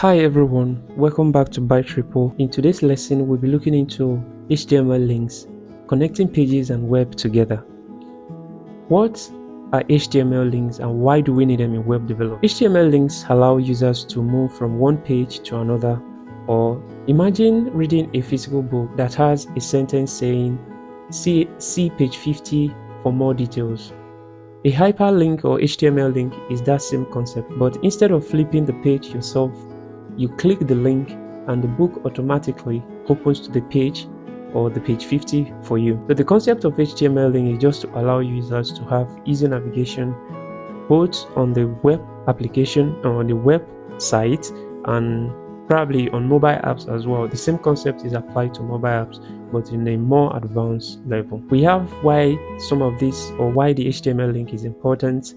Hi everyone, welcome back to ByteRipple. In today's lesson, we'll be looking into HTML links, connecting pages and web together. What are HTML links and why do we need them in web development? HTML links allow users to move from one page to another, or imagine reading a physical book that has a sentence saying, see page 50 for more details. A hyperlink or HTML link is that same concept, but instead of flipping the page yourself, you click the link and the book automatically opens to the page or the page 50 for you. So the concept of HTML link is just to allow users to have easy navigation both on the web application or on the website and probably on mobile apps as well. The same concept is applied to mobile apps, but in a more advanced level. We have why some of this or why the HTML link is important.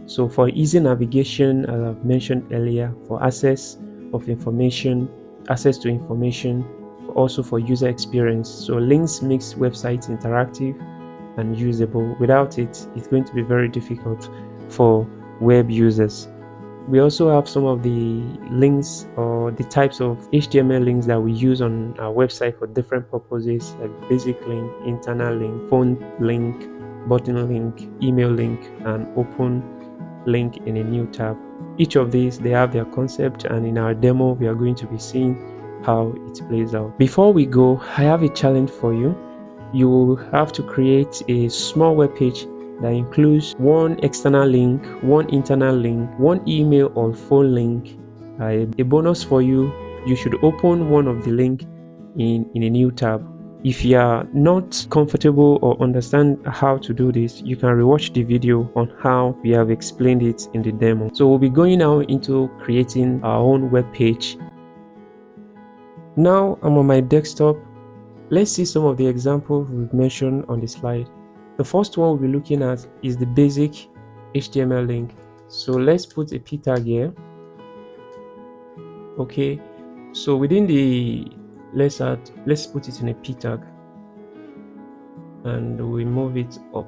So for easy navigation, as I've mentioned earlier, for access of information, access to information, also for user experience. So links makes websites interactive and usable. Without it, it's going to be very difficult for web users. We also have some of the links or the types of HTML links that we use on our website for different purposes, like basic link, internal link, phone link, button link, email link, and open link in a new tab. Each of these, they have their concept, and in our demo we are going to be seeing how it plays out. Before we go, I have a challenge for you. You will have to create a small web page that includes one external link, one internal link, one email or phone link. A bonus for you, you should open one of the link in a new tab. If you are not comfortable or understand how to do this, you can rewatch the video on how we have explained it in the demo. So we'll be going now into creating our own web page. Now I'm on my desktop. Let's see some of the examples we've mentioned on the slide. The first one we'll be looking at is the basic HTML link. So let's put a p tag here. Okay, so within the let's put it in a p tag and we move it up.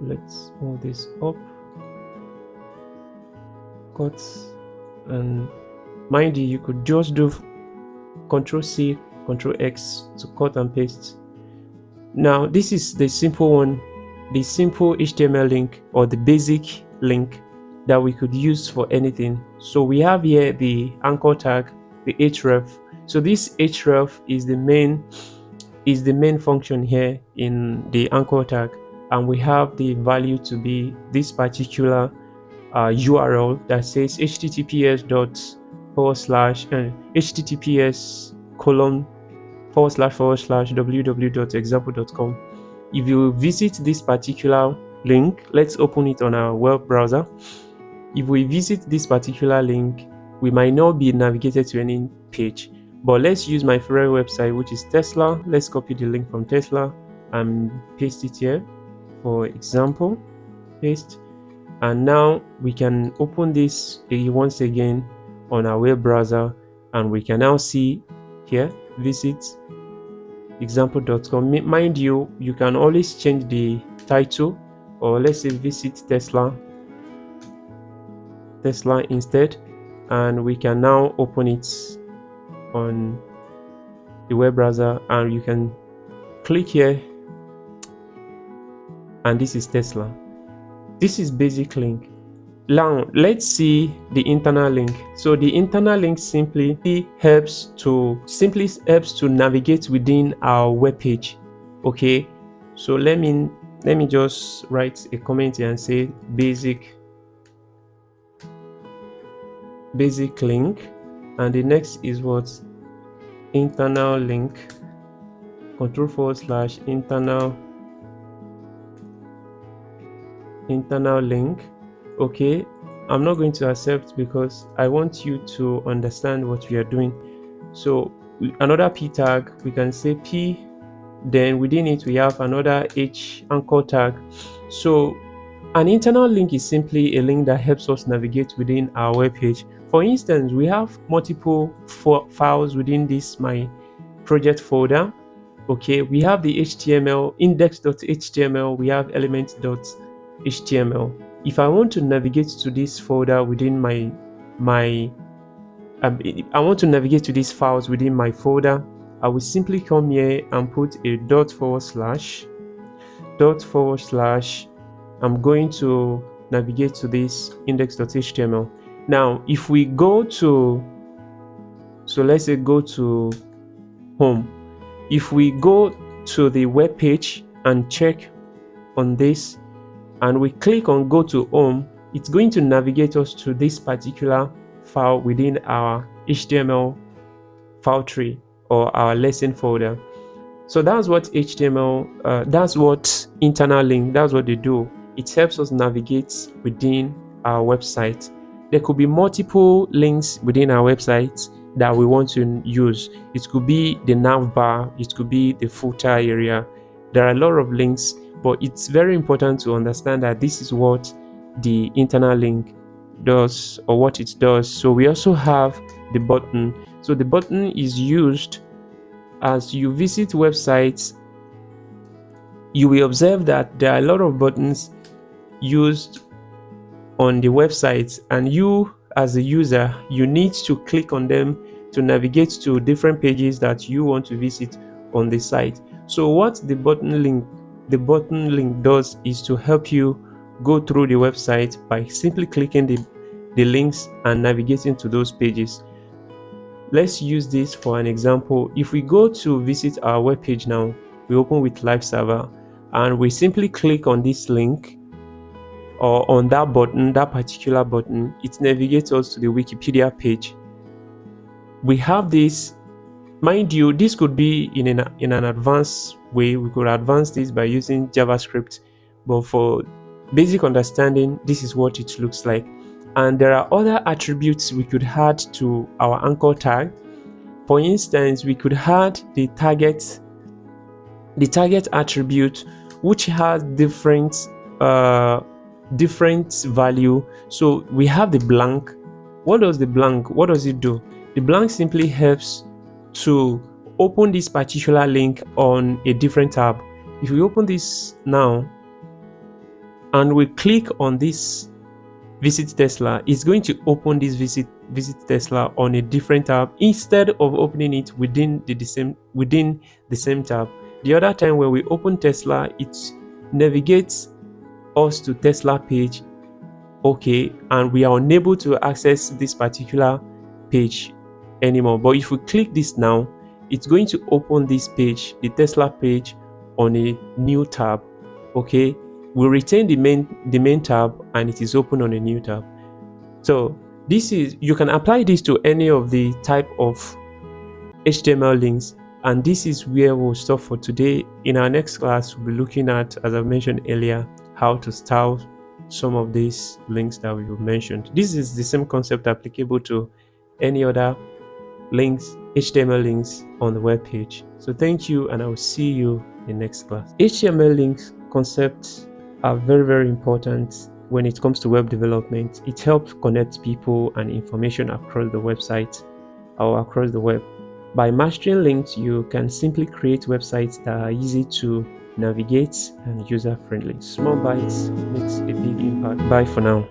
Let's move this up, cut, and mind you could just do Ctrl+C, Ctrl+X to cut and paste. Now this is the simple one, the simple HTML link or the basic link that we could use for anything. So we have here the anchor tag, the href. So this href is the main function here in the anchor tag, and we have the value to be this particular URL that says https://www.example.com. If you visit this particular link, let's open it on our web browser. If we visit this particular link, we might not be navigated to any page, but let's use my favorite website, which is Tesla. Let's copy the link from Tesla and paste it here. For example, paste, and now we can open this once again on our web browser, and we can now see here, visit example.com. Mind you, you can always change the title, or let's say visit Tesla instead, and we can now open it on the web browser, and you can click here, and this is Tesla. This is basic link. Now let's see the internal link. So the internal link simply helps to navigate within our web page. Okay, so let me just write a comment here and say basic link, and the next is what? Internal link. Control/internal link. Okay, I'm not going to accept because I want you to understand what we are doing. So another p tag, we can say p, then within it we have another h anchor tag. So an internal link is simply a link that helps us navigate within our web page. For instance, we have multiple files within this my project folder. Okay, we have the HTML index.html, we have elements.html. If I want to navigate to this folder within my my I want to navigate to these files within my folder, I will simply come here and put a dot forward slash. I'm going to navigate to this index.html. Now if we go to, so let's say go to home, if we go to the web page and check on this and we click on go to home, it's going to navigate us to this particular file within our HTML file tree or our lesson folder. So that's what HTML, that's what internal link, that's what they do. It helps us navigate within our website. There could be multiple links within our website that we want to use. It could be the nav bar, it could be the footer area. There are a lot of links, but it's very important to understand that this is what the internal link does or what it does. So we also have the button. So the button is used as you visit websites. You will observe that there are a lot of buttons used on the website, and you as a user, you need to click on them to navigate to different pages that you want to visit on the site. So what the button link does is to help you go through the website by simply clicking the links and navigating to those pages. Let's use this for an example. If we go to visit our web page now, we open with live server and we simply click on this link or on that button, that particular button, it navigates us to the Wikipedia page. We have this, mind you, this could be in an advanced way. We could advance this by using JavaScript, but for basic understanding, this is what it looks like. And there are other attributes we could add to our anchor tag. For instance, we could add the target attribute, which has different value. So we have the blank. What does it do? The blank simply helps to open this particular link on a different tab. If we open this now and we click on this visit Tesla, it's going to open this visit Tesla on a different tab instead of opening it within the same tab. The other time when we open Tesla, it navigates us to Tesla page, okay, and we are unable to access this particular page anymore. But if we click this now, it's going to open this page, the Tesla page, on a new tab. Okay, we retain the main tab and it is open on a new tab. So this is, you can apply this to any of the type of HTML links, and this is where we'll stop for today. In our next class, we'll be looking at, as I mentioned earlier, how to style some of these links that we've mentioned. This is the same concept applicable to any other links, HTML links on the web page. So thank you, and I will see you in the next class. HTML links concepts are very, very important when it comes to web development. It helps connect people and information across the website or across the web. By mastering links, you can simply create websites that are easy to navigate and user-friendly. Small bites makes a big impact. Bye for now.